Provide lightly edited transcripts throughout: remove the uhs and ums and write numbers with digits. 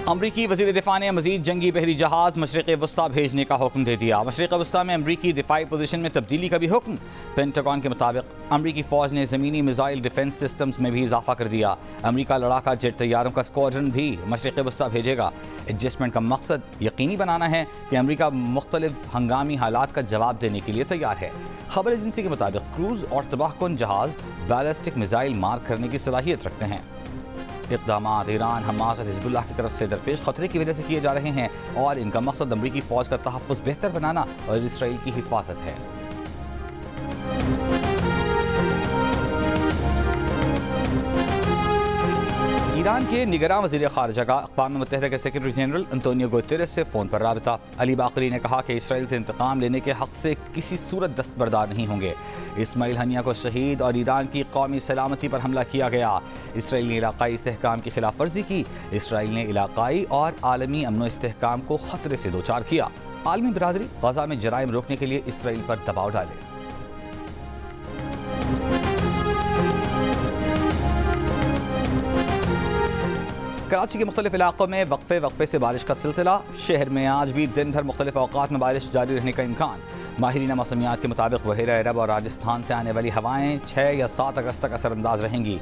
अमरीकी वज़ीर दिफ़ा ने मज़ीद जंगी बहरी जहाज़ मशरिक़ वस्ता भेजने का हुक्म दे दिया। मशरिक़ वस्ता में अमरीकी दिफ़ाई पोजीशन में तब्दीली का भी हुक्म। पेंटागन के मुताबिक अमरीकी फ़ौज ने ज़मीनी मिसाइल डिफेंस सिस्टम्स में भी इजाफा कर दिया। अमरीका लड़ाका जेट तैयारों का स्क्वाड्रन भी मशरिक़ वस्ता भेजेगा। एडजस्टमेंट का मकसद यकीनी बनाना है कि अमरीका मुख्तलिफ हंगामी हालात का जवाब देने के लिए तैयार है। खबर एजेंसी के मुताबिक क्रूज़ और तबाहकुन जहाज़ बैलिस्टिक मिसाइल मार करने की सलाहियत रखते हैं। इक़दामात ईरान, हमास और हिज़्बुल्लाह की तरफ से दरपेश खतरे की वजह से किए जा रहे हैं और इनका मकसद अमरीकी फ़ौज का तहफ़्फ़ुज़ बेहतर बनाना और इसराइल की हिफाजत है। ईरान के निगरान वज़ीर ख़ारिजा का अक़वाम मुत्तहिदा के सेक्रेटरी जनरल अंतोनियो गुतेरेस से फ़ोन पर राबिता। अली बाकरी ने कहा कि इसराइल से इंतकाम लेने के हक़ से किसी सूरत दस्तबरदार नहीं होंगे। इस्माइल हनिया को शहीद और ईरान की कौमी सलामती पर हमला किया गया। इसराइल ने इलाक़ाई इस्तेहकाम की खिलाफ वर्जी की। इसराइल ने इलाक़ाई और आलमी अमन व इस्तेहकाम को ख़तरे से दो चार किया। आलमी बिरादरी गज़ा में जराइम रोकने के लिए इसराइल पर दबाव डाले। कराची के मुख्तलिफ इलाकों में वक्फे से बारिश का सिलसिला। शहर में आज भी दिन भर मुख्तलिफ औकात में बारिश जारी रहने का इम्कान। माहिरीन मौसमियात के मुताबिक बहेरा अरब और राजस्थान से आने वाली हवाएं 6 या 7 अगस्त तक असरअंदाज रहेंगी।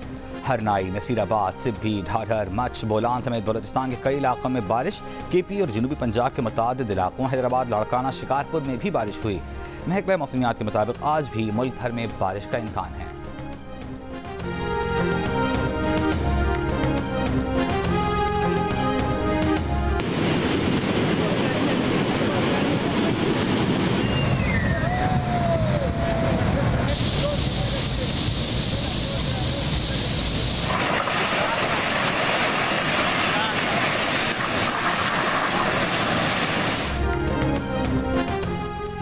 हरनाई, नसीराबाद, सिब्बी, ढाढर, मच, बोलान समेत बलूचिस्तान के कई इलाकों में बारिश। KP और जनूबी पंजाब के मुतादिद इलाकों हैदराबाद, लाड़काना, शिकारपुर में भी बारिश हुई। महकमा मौसमियात के मुताबिक आज भी मुल्क भर में बारिश का इम्कान है।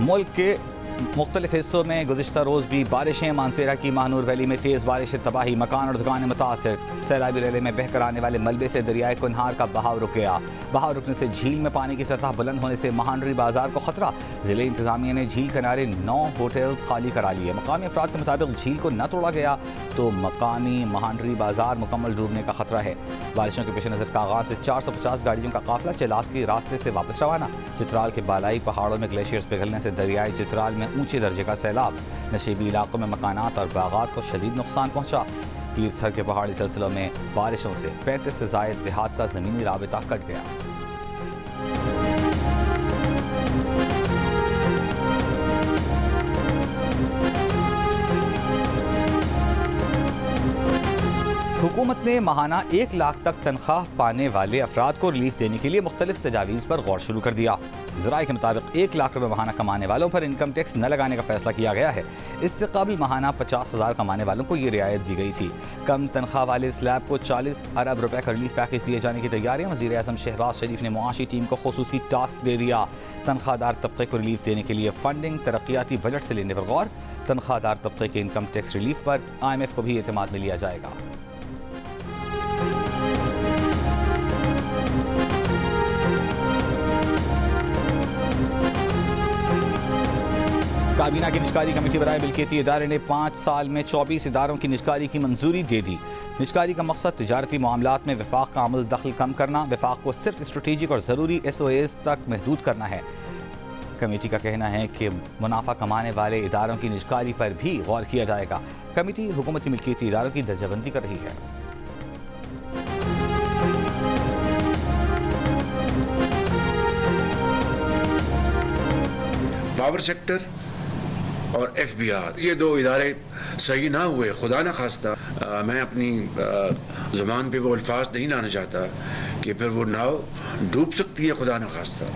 मुल्क के मुख्तलिफ हिस्सों में गुज़िश्ता रोज़ भी बारिशें। मानसेरा की महानूर वैली में तेज़ बारिश से तबाही, मकान और दुकानें मुतासर। सैलाबी रेले में बहकर आने वाले मलबे से दरियाए कुन्हार का बहाव रुक गया। बहाव रुकने से झील में पानी की सतह बुलंद होने से महानरी बाजार को खतरा। ज़िले इंतज़ामिया ने झील किनारे 9 होटल्स खाली करा लिए। मकामी अफराद के मुताबिक झील को न तोड़ा गया तो मकामी महानरी बाजार मुकम्मल डूबने का खतरा है। बारिशों के पेश नज़र कागान से 450 गाड़ियों का काफिला चेलास के रास्ते से वापस रवाना। चित्राल के बालाई पहाड़ों में ग्लेशियर्स पिघलने से दरियाई चित्राल में ऊंचे दर्जे का सैलाब। नशीबी इलाकों में मकानात और बागात को शदीद नुकसान पहुंचा। तीर्थर के पहाड़ी सिलसिलों में बारिशों से 35 से ज़ायद देहात का ज़मीनी राबिता कट गया। हुकूमत ने माहाना 1 लाख तक तनख्वाह पाने वाले अफराद को रिलीफ देने के लिए मुख्तलिफ तजावीज़ पर गौर शुरू कर दिया। ज़राए के मुताबिक 1 लाख रुपये माहाना कमाने वालों पर इनकम टैक्स न लगाने का फैसला किया गया है। इससे काबिल माहाना 50,000 कमाने वालों को ये रियायत दी गई थी। कम तनख्वाह वाले स्लैब को 40 अरब रुपये का रिलीफ पैकेज दिए जाने की तैयारियां। वज़ीर आज़म शहबाज शरीफ ने मुआशी टीम को खुसूसी टास्क दे दिया। तनख्वाहदार तबके को रिलीफ देने के लिए फंडिंग तरक्याती बजट से लेने पर गौर। तनख्वाहदार तबके के इनकम टैक्स रिलीफ पर IMF को भी एतमाद में लिया जाएगा। काबीना की निजकारी कमेटी बराए मिल्कियती इदारे ने 5 साल में 24 इदारों की निजकारी की मंजूरी दे दी। निजकारी का मकसद तिजारती मामलात में वफाक का अमल दखल कम करना, वफाक को सिर्फ स्ट्रेटेजिक और ज़रूरी SOAs तक महदूद करना है। कमेटी का कहना है कि मुनाफा कमाने वाले इदारों की निजकारी पर भी गौर किया जाएगा। कमेटी हुकूमती मिल्कियती इदारों की दर्जाबंदी कर रही है। पावर सेक्टर और FBR, ये 2 इदारे सही ना हुए, खुदा न खास्ता। मैं अपनी ज़बान पे वो अल्फाज नहीं लाना चाहता कि फिर वो नाव डूब सकती है, खुदा न खास्ता।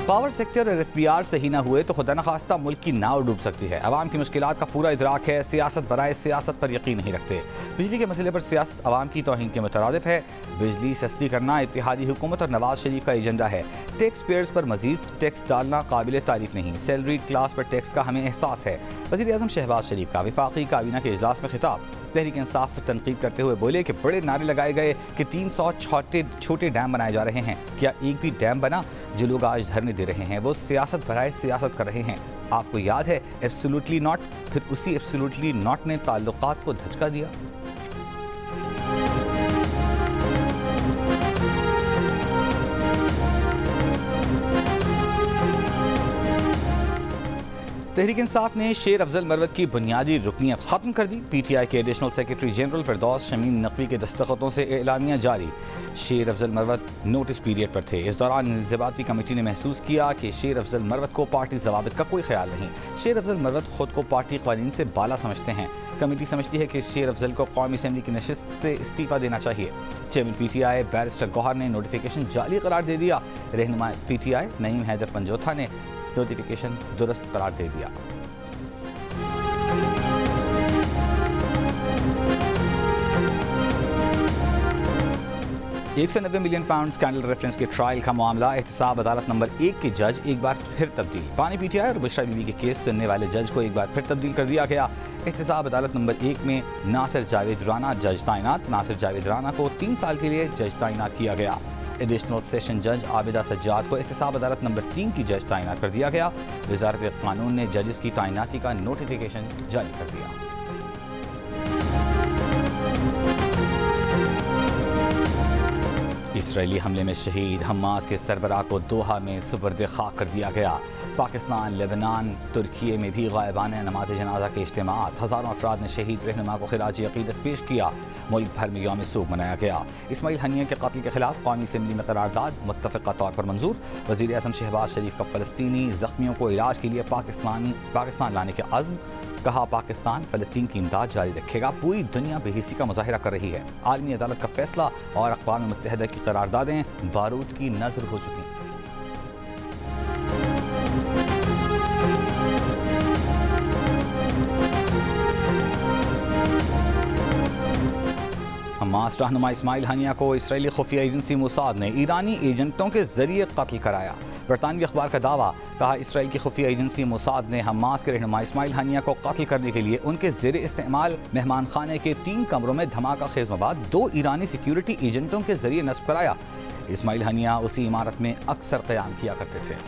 पावर सेक्टर और FBR सही ना हुए तो खुदा न खास्ता मुल्क की नाव डूब सकती है। अवाम की मुश्किलात का पूरा इदराक है। सियासत बराए सियासत पर यकीन नहीं रखते। बिजली के मसले पर सियासत अवाम की तौहीन के मुतरादिफ है। बिजली सस्ती करना इत्तेहादी हुकूमत और नवाज शरीफ का एजेंडा है। टैक्स पेयर्स पर मजीद टैक्स डालना काबिल तारीफ नहीं। सैलरीड क्लास पर टैक्स का हमें एहसास है। वज़ीर आज़म शहबाज शरीफ का वफाकी काबीना के इजलास में खिताब। तहरीक इंसाफ पर तनकीद करते हुए बोले कि बड़े नारे लगाए गए कि 300 छोटे डैम बनाए जा रहे हैं। क्या एक भी डैम बना? जो लोग आज धरने दे रहे हैं वो सियासत भराए सियासत कर रहे हैं। आपको याद है एब्सोल्युटली नॉट, फिर उसी एब्सोल्युटली नॉट ने ताल्लुकात को धचका दिया। तहरीक इंसाफ ने शेर अफजल मरवत की बुनियादी रुकनीत खत्म कर दी। PTI के एडिशनल सेक्रेटरी जनरल फिरदौस शमीम नकवी के दस्तखतों से एलानिया जारी। शेर अफजल मरवत नोटिस पीरियड पर थे। इस दौरान इंज़िबाती कमेटी ने महसूस किया कि शेर अफजल मरवत को पार्टी ज़वाबित का कोई ख्याल नहीं। शेर अफजल मरवत खुद को पार्टी क़वानीन से बाला समझते हैं। कमेटी समझती है कि शेर अफजल को कौमी असम्बली की नशिस्त से इस्तीफ़ा देना चाहिए। चेयरमैन PTI बैरिस्टर गौहर ने नोटिफिकेशन जाली करार दे दिया। रहनुमा PTI नईम हैदर पंजोथा ने नोटिफिकेशन दुरुस्त करार दे दिया। £190 मिलियन स्कैंडल रेफरेंस के ट्रायल का मामला एहतसाब अदालत नंबर 1 के जज एक बार फिर तब्दील। पानी PTI और बुशरा बीबी के केस सुनने वाले जज को एक बार फिर तब्दील कर दिया गया। एहतसाब अदालत नंबर 1 में नासिर जावेद राना जज तैनात। नासिर जावेद राना को 3 साल के लिए जज तैनात किया गया। एडिशनल सेशन जज आबिदा सज्जाद को एहतसाब अदालत नंबर 3 की जज तैनात कर दिया गया। वजारत कानून ने जजेस की तैनाती का नोटिफिकेशन जारी कर दिया। इसराइली हमले में शहीद हमास के सरबराह को दोहा में सुपर्द खाक कर दिया गया। पाकिस्तान, लेबनान, तुर्की में भी गायबाना नमाज जनाजा के इज्तिमात। हज़ारों अफराद ने शहीद रहनुमा को खिराज अक़ीदत पेश किया। मुल्क भर में यौम सोग मनाया गया। इस्माइल हनिया के कत्ल के खिलाफ कौमी असम्बली में करारदाद मुत्तफ़क़ा तौर पर मंजूर। वज़ीर आज़म शहबाज शरीफ का फ़लस्तीनी ज़ख्मियों को इलाज के लिए पाकिस्तान लाने के अज़्म। कहा पाकिस्तान फ़लस्तीन की इमदाद जारी रखेगा। पूरी दुनिया बेहिसी का मुज़ाहिरा कर रही है। आलमी अदालत का फैसला और अक़वाम मुत्तहिदा की करारदादें बारूद की नज़र हो चुकी। हमास रहनुमा इस्माइल हनिया को इसराइली खुफिया एजेंसी मोसाद ने ईरानी एजेंटों के जरिए कत्ल कराया। बरतानवी अखबार का दावा। कहा इसराइल की खुफिया एजेंसी मोसाद ने हमास के रहनुमा इस्माइल हनिया को कत्ल करने के लिए उनके ज़ेर इस्तेमाल मेहमान खाने के 3 कमरों में धमाका खेज मवाद 2 ईरानी सिक्योरिटी एजेंटों के जरिए नस्ब कराया। इस्माइल हनिया उसी इमारत में अक्सर क़याम किया करते थे।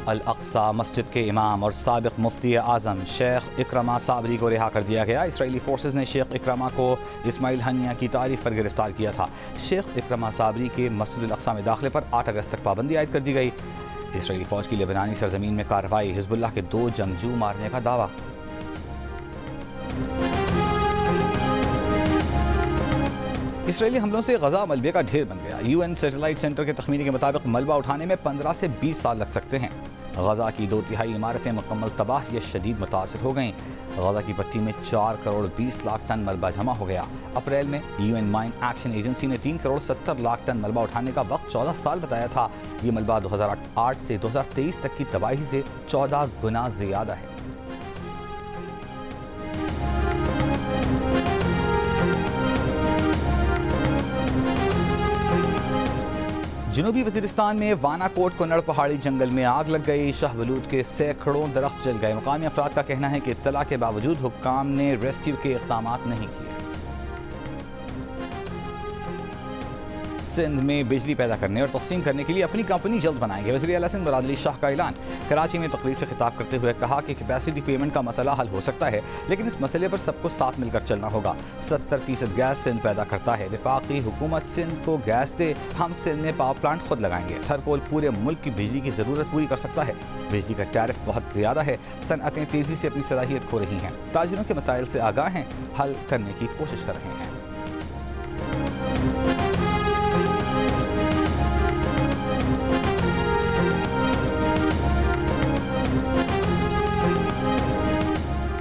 अल अक्सा मस्जिद के इमाम और साबिक़ मुफ्ती आज़म शेख इकरमा साबरी को रिहा कर दिया गया। इसराइली फोर्सेस ने शेख इकरमा को इस्माइल हनिया की तारीफ पर गिरफ्तार किया था। शेख इकरमा साबरी के मस्जिद अल अक्सा में दाखिले पर 8 अगस्त तक पाबंदी आयद कर दी गई। इसराइली फ़ौज की लेबनानी सरजमीन में कार्रवाई। हिज़्बुल्लाह के 2 जंगजू मारने का दावा। इसराइली हमलों से गजा मलबे का ढेर बन गया। UN सैटेलाइट सेंटर के तखमीने के मुताबिक मलबा उठाने में 15 से 20 साल लग सकते हैं। गजा की 2/3 इमारतें मुकम्मल तबाह या शदीद मुतासर हो गईं। गजा की पट्टी में 4 करोड़ 20 लाख टन मलबा जमा हो गया। अप्रैल में UN माइन एक्शन एजेंसी ने 3 करोड़ 70 लाख टन मलबा उठाने का वक्त 14 साल बताया था। ये मलबा 2008 से 2023 तक की तबाही से 14 गुना ज़्यादा है। जनूबी वज़ीरिस्तान में वानाकोट कुन्नड़ पहाड़ी जंगल में आग लग गई। शाहबलूत के सैकड़ों दरख्त जल गए। मुकामी अफराद का कहना है कि इत्तला के बावजूद हुक्काम ने रेस्क्यू के इक़दाम नहीं किए। सिंध में बिजली पैदा करने और तक़सीम करने के लिए अपनी कंपनी जल्द बनाएंगे। वज़ीर आला सिंध मुराद अली शाह का ऐलान। कराची में तकरीब से खिताब करते हुए कहा कि कैपेसिटी पेमेंट का मसला हल हो सकता है, लेकिन इस मसले पर सबको साथ मिलकर चलना होगा। 70% गैस सिंध पैदा करता है। वफाकी हुकूमत सिंध को गैस दे, हम सिंध में पावर प्लांट खुद लगाएंगे। थरकोल पूरे मुल्क की बिजली की ज़रूरत पूरी कर सकता है। बिजली का टैरिफ बहुत ज़्यादा है। सनअतें तेज़ी से अपनी सलाहियत खो रही हैं। ताजिरों के मसाइल से आगाह हैं, हल करने की कोशिश कर रहे हैं।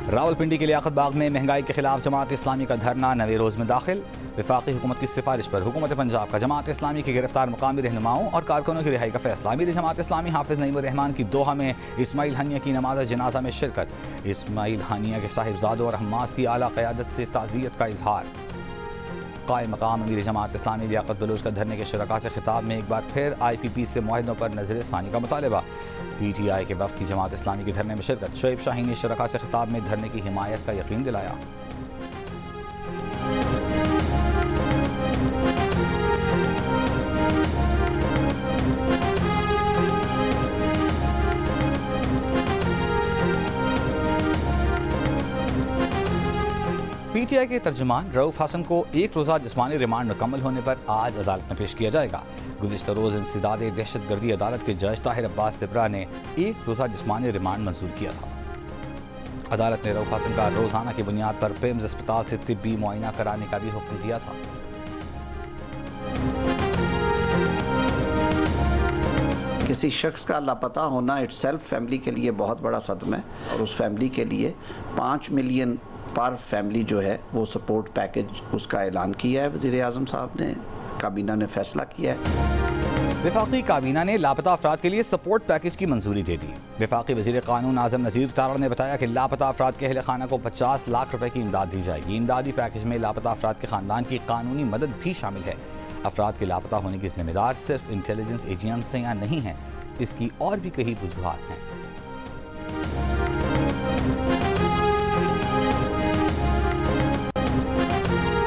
रावलपिंडी के लियाकत बाग में महंगाई के खिलाफ जमात इस्लामी का धरना 9वें रोज़ में दाखिल। वफाकी हुकूमत की सिफारिश पर हुकूमत पंजाब का जमात इस्लामी के गिरफ्तार मुकामी रहनुमाओं और कारकुनों की रिहाई का फैसला। अमीर जमात इस्लामी हाफिज़ नईमुर रहमान की दोहा में इस्माइल हनिया की नमाज जनाजा में शिरकत। इस्माइल हनिया के साहिबजादों और हमास की आला क़यादत से ताज़ियत का इजहार। कायम मकाम अमीर जमात इस्लामी लियाकत बलूच का धरने के शुरका से खिताब में एक बार फिर IPP से मुआहदों पर नजर सानी का मुतालबा। PTI के वफ़द की जमात इस्लामी के धरने में शिरकत। शोएब शाहीन ने शुरका से खिताब में धरने की हिमायत का यकीन दिलाया। PTI के तर्जुमान रऊफ हसन को एक रोज़ा जिस्मानी रिमांड मुकम्मल होने पर आज अदालत में पेश किया जाएगा। गुज़िश्ता रोज़ इंसदाद दहशतगर्दी अदालत के जज ताहिर अब्बास सिब्रा ने एक रोज़ा जिस्मानी रिमांड मंजूर किया था। अदालत ने रऊफ हसन का रोज़ाना की बुनियाद पर पेम्स अस्पताल से तिब्बी मुआयना कराने का भी हुक्म दिया था। किसी शख्स का लापता होना इट्सेल्फ फैमिली के लिए बहुत बड़ा सदमा है और उस फैमिली के लिए 5 मिलियन पर फैमिली जो है वो सपोर्ट पैकेज उसका ऐलान किया है। वज़ीर आज़म साहब ने, काबीना ने फैसला किया है। वफाकी काबीना ने लापता अफराद के लिए सपोर्ट पैकेज की मंजूरी दे दी। वफाकी वज़ीर क़ानून आज़म नज़ीर तारा ने बताया कि लापता अफराद के अहल खाना को 50 लाख रुपए की इमदाद दी जाएगी। इमदादी पैकेज में लापता अफराद के ख़ानदान की कानूनी मदद भी शामिल है। अफराद के लापता होने की जिम्मेदार सिर्फ इंटेलिजेंस एजेंसियाँ नहीं हैं, इसकी और भी कई वजूहात हैं।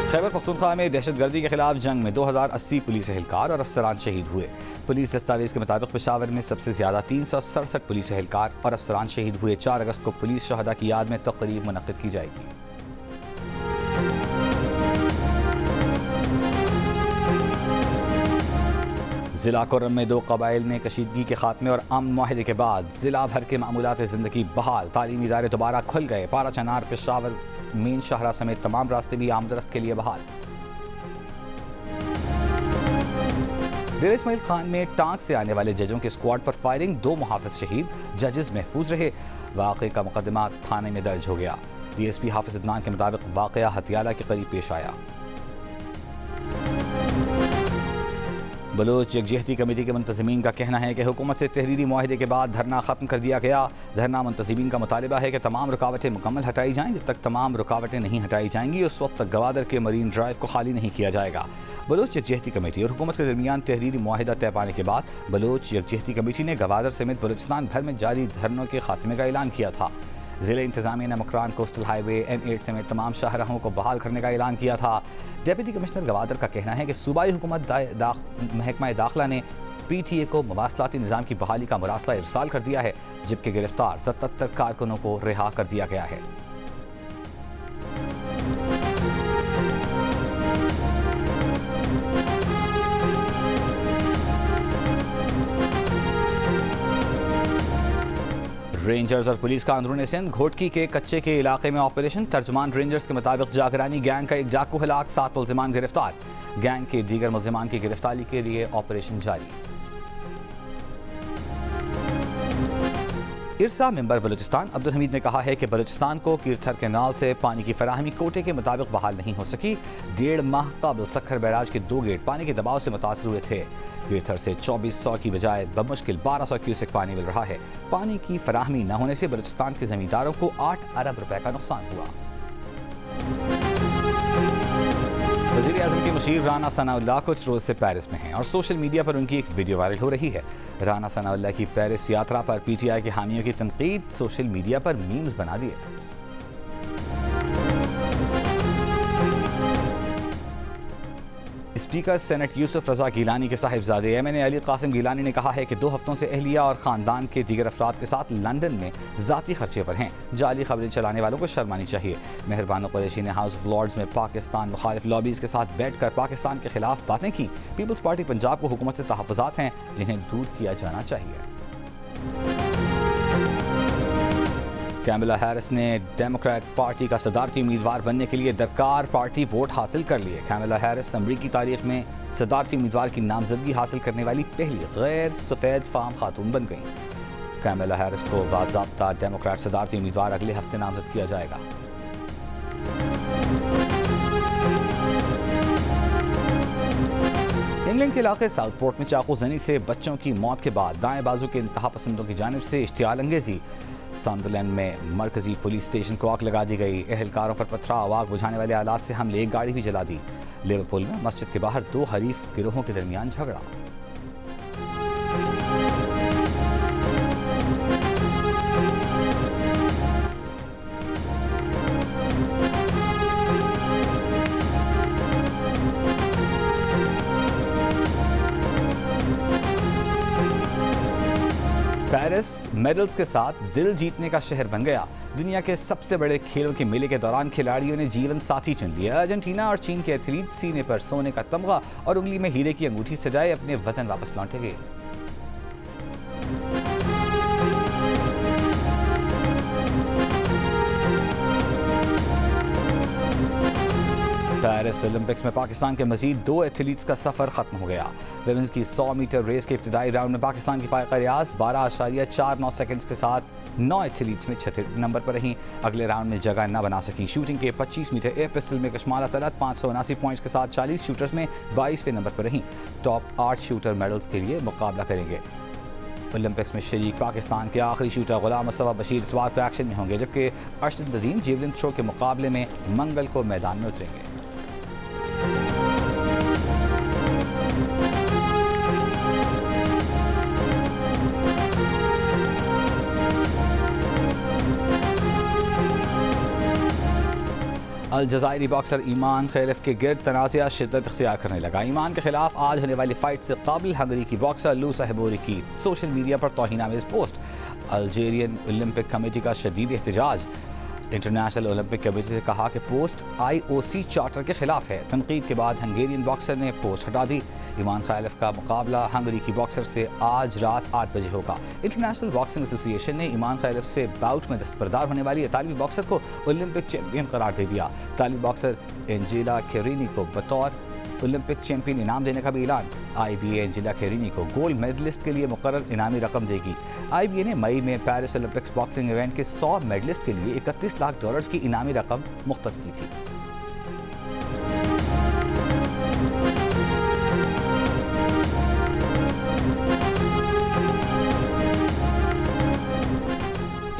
खैबर पख्तूनख्वा में दहशतगर्दी के खिलाफ जंग में 2080 पुलिस एहलकार और अफसरान शहीद हुए। पुलिस दस्तावेज के मुताबिक पेशावर में सबसे ज्यादा 367 पुलिस एहलकार और अफसरान शहीद हुए। 4 अगस्त को पुलिस शहदा की याद में तकरीब मुनक्किद की जाएगी। जिला कुर्रम में 2 कबाइल में कशीदगी के खात्मे और अमन मुआहदे के बाद जिला भर के मामूलात ज़िंदगी बहाल। तालीमी इदारे दोबारा खुल गए। पारा चनार, पेशावर, मेन शाहरा समेत तमाम रास्ते भी आमदरफ्त के लिए बहाल। डेरा इस्माइल खान में टांक से आने वाले जजों के स्क्वाड पर फायरिंग, 2 मुहाफिज शहीद, जजेस महफूज रहे। वाक़े का मुकदमा थाने में दर्ज हो गया। DSP हाफिज अदनान के मुताबिक वाक़या हथियाला के करीब पेश आया। बलोच यकजहती कमेटी के मुंतज़मीन का कहना है कि हुकूमत से तहरीरी मुआहदे के बाद धरना ख़त्म कर दिया गया। धरना मुंतज़मीन का मुतालिबा है कि तमाम रुकावटें मुकम्मल हटाई जाएँ। जब तक तमाम रुकावटें नहीं हटाई जाएंगी उस वक्त तक गवादर के मरीन ड्राइव को खाली नहीं किया जाएगा। बलोच यकजहती कमेटी और हुकूमत के दरमियान तहरीरी मुआहदा तय पाने के बाद बलोच यकजहती कमेटी ने गवादर समेत बलूचिस्तान भर में जारी धरनों के खात्मे का ऐलान किया था। ज़िले इंतज़ामिया ने मकरान कोस्टल हाईवे M8 समेत तमाम शाहराहों को बहाल करने का ऐलान किया था। डेप्यूटी कमिश्नर गवादर का कहना है कि सूबाई हुकूमत महकमा दाखिला ने PTA को मवासलाती निज़ाम की बहाली का मुरासला इरसाल कर दिया है, जबकि गिरफ्तार 77 कारकुनों को रिहा कर दिया गया है। रेंजर्स और पुलिस का अंदरूनी सिंध घोटकी के कच्चे के इलाके में ऑपरेशन। तर्जुमान रेंजर्स के मुताबिक जागरानी गैंग का एक डाकू हलाक, 7 मुल्जिमान गिरफ्तार। गैंग के दीगर मुल्जिमान की गिरफ्तारी के लिए ऑपरेशन जारी। इरसा मेंबर बलूचिस्तान अब्दुल हमीद ने कहा है कि बलूचिस्तान को कीरथर कैनाल से पानी की फराहमी कोटे के मुताबिक बहाल नहीं हो सकी। 1.5 माह कबल सखर बैराज के 2 गेट पानी के दबाव से मुतासर हुए थे। कीरथर से 2400 की बजाय बमुश्किल 1200 क्यूसेक पानी मिल रहा है। पानी की फराहमी न होने से बलूचिस्तान के जमींदारों को 8 अरब रुपए का नुकसान हुआ। वज़ीर आज़म की मुशीर राना सनाउल्लाह कुछ रोज़ से पेरिस में हैं और सोशल मीडिया पर उनकी एक वीडियो वायरल हो रही है। राना सनाउल्लाह की पेरिस यात्रा पर PTI के हामियों की तनकीद, सोशल मीडिया पर मीम्स बना दिए। स्पीकर सेनेट यूसुफ रजा गिलानी के साहिबजादे MNA अली कासिम गिलानी ने कहा है कि 2 हफ्तों से अहलिया और ख़ानदान के दीगर अफराद के साथ लंदन में ज़ाती खर्चे पर हैं। जाली खबरें चलाने वालों को शर्म आनी चाहिए। मेहरबान कुरैशी ने हाउस ऑफ लॉर्ड्स में पाकिस्तान मुखालिफ लॉबीज़ के साथ बैठकर पाकिस्तान के खिलाफ बातें की। पीपल्स पार्टी पंजाब को हुकूमत से तहफ़्फ़ुज़ात हैं जिन्हें दूर किया जाना चाहिए। कैमला हैरिस ने डेमोक्रेट पार्टी का सदारती उम्मीदवार बनने के लिए दरकार पार्टी वोट हासिल कर लिए। कैमला हैरिस अमरीकी तारीख में सदारती उम्मीदवार की नामजदगी हासिल करने वाली पहली गैर सफ़ेद फाम खातून बन गई। कैमला हैरिस को बाज़ाब्ता डेमोक्रेट सदारती उम्मीदवार अगले हफ्ते नामजद किया जाएगा। इंग्लैंड के इलाके साउथपोर्ट में चाकू जनी से बच्चों की मौत के बाद दाएं बाजू के इंतहा पसंदों की जानिब से इश्तियाल अंगेजी। सैंडरलैंड में मरकजी पुलिस स्टेशन को आग लगा दी गई। एहलकारों पर पथराव, आग बुझाने वाले आलात से हमले, एक गाड़ी भी जला दी। लिवरपूल में मस्जिद के बाहर 2 हरीफ गिरोहों के दरमियान झगड़ा। पेरिस मेडल्स के साथ दिल जीतने का शहर बन गया। दुनिया के सबसे बड़े खेलों के मेले के दौरान खिलाड़ियों ने जीवन साथी चुन लिया। अर्जेंटीना और चीन के एथलीट सीने पर सोने का तमगा और उंगली में हीरे की अंगूठी सजाए अपने वतन वापस लौटेंगे। पेरिस ओलंपिक्स में पाकिस्तान के मजीद 2 एथलीट्स का सफर खत्म हो गया। विमेंस की 100 मीटर रेस के इब्तिदाई राउंड में पाकिस्तान की फाइका रियाज 12.49 सेकंड्स के साथ 9 एथलीट्स में छठे नंबर पर रहीं। अगले राउंड में जगह न बना सकी। शूटिंग के 25 मीटर एयर पिस्टल में कशमाला तलत 579 पॉइंट्स के साथ 40 शूटर्स में 22वें नंबर पर रहीं। टॉप 8 शूटर मेडल्स के लिए मुकाबला करेंगे। ओलंपिक्स में शरीक पाकिस्तान के आखिरी शूटर गुलाम मुस्तफा बशीर इतवार को एक्शन में होंगे, जबकि अरशद नदीम जेवलिन थ्रो के मुकाबले में मंगल को मैदान में उतरेंगे। अलजजायरी बॉक्सर ईमान खैलिफ के गिर्द तनाज़ा शिद्दत इख्तियार करने लगा। ईमान के खिलाफ आज होने वाली फाइट से काबिल हंगरी की बॉक्सर लू साहिबोरी की सोशल मीडिया पर तौहीनामेज़ पोस्ट। अल्जीरियन ओलंपिक कमेटी का शदीद एहतजाज। इंटरनेशनल ओलंपिक कमेटी ने कहा कि पोस्ट IOC चार्टर के खिलाफ है। तनकीद के बाद हंगेरियन बॉक्सर ने पोस्ट हटा दी। ईमान खैलिफ का मुकाबला हंगरी की बॉक्सर से आज रात 8 बजे होगा। इंटरनेशनल बॉक्सिंग एसोसिएशन ने ईमान खैलिफ से बाउट में दस्तबरदार होने वाली इतालवी बॉक्सर को ओलंपिक चैंपियन करार दे दिया। इतालवी बॉक्सर एंजेला खेरिनी को बतौर ओलंपिक चैंपियन इनाम देने का भी ऐलान। IBA एंजेला खेरिनी को गोल्ड मेडलिस्ट के लिए मुकर्रर इनामी रकम देगी। IBA ने मई में पेरिस ओलंपिक्स बॉक्सिंग इवेंट के 100 मेडलिस्ट के लिए $31 लाख की इनामी रकम मुख्तस की थी।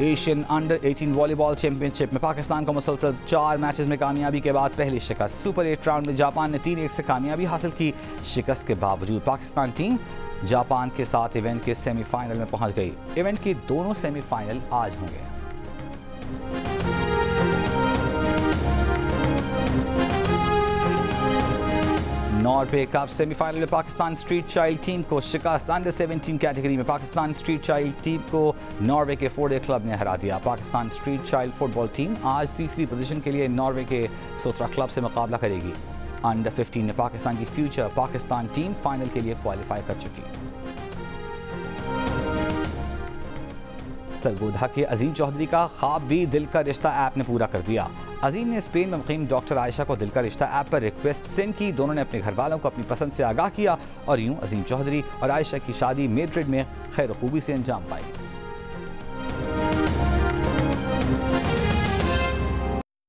एशियन अंडर 18 वॉलीबॉल चैंपियनशिप में पाकिस्तान को मुसलसल 4 मैचेस में कामयाबी के बाद पहली शिकस्त। सुपर 8 राउंड में जापान ने 3-1 से कामयाबी हासिल की। शिकस्त के बावजूद पाकिस्तान टीम जापान के साथ इवेंट के सेमीफाइनल में पहुंच गई। इवेंट के दोनों सेमीफाइनल आज होंगे। नॉर्वे कप सेमीफाइनल में पाकिस्तान स्ट्रीट चाइल्ड टीम को शिकस्त। अंडर 17 कैटेगरी में पाकिस्तान स्ट्रीट चाइल्ड टीम को नॉर्वे के फोर्डे क्लब ने हरा दिया। Pakistan street child football team आज तीसरी पोजीशन के लिए नॉर्वे के सोत्रा क्लब से मुकाबला करेगी। अंडर 15 में पाकिस्तान की फ्यूचर पाकिस्तान टीम फाइनल के लिए क्वालिफाई कर चुकी। सरगोधा के अजीम चौधरी का ख्वाब भी दिल का रिश्ता ऐप ने पूरा कर दिया। अजीम ने स्पेन में मुकीम डॉक्टर आयशा को दिल का रिश्ता ऐप पर रिक्वेस्ट सेंड की। दोनों ने अपने घर वालों को अपनी पसंद से आगाह किया और यूं अजीम चौधरी और आयशा की शादी मैड्रिड में खैर खूबी से अंजाम पाई।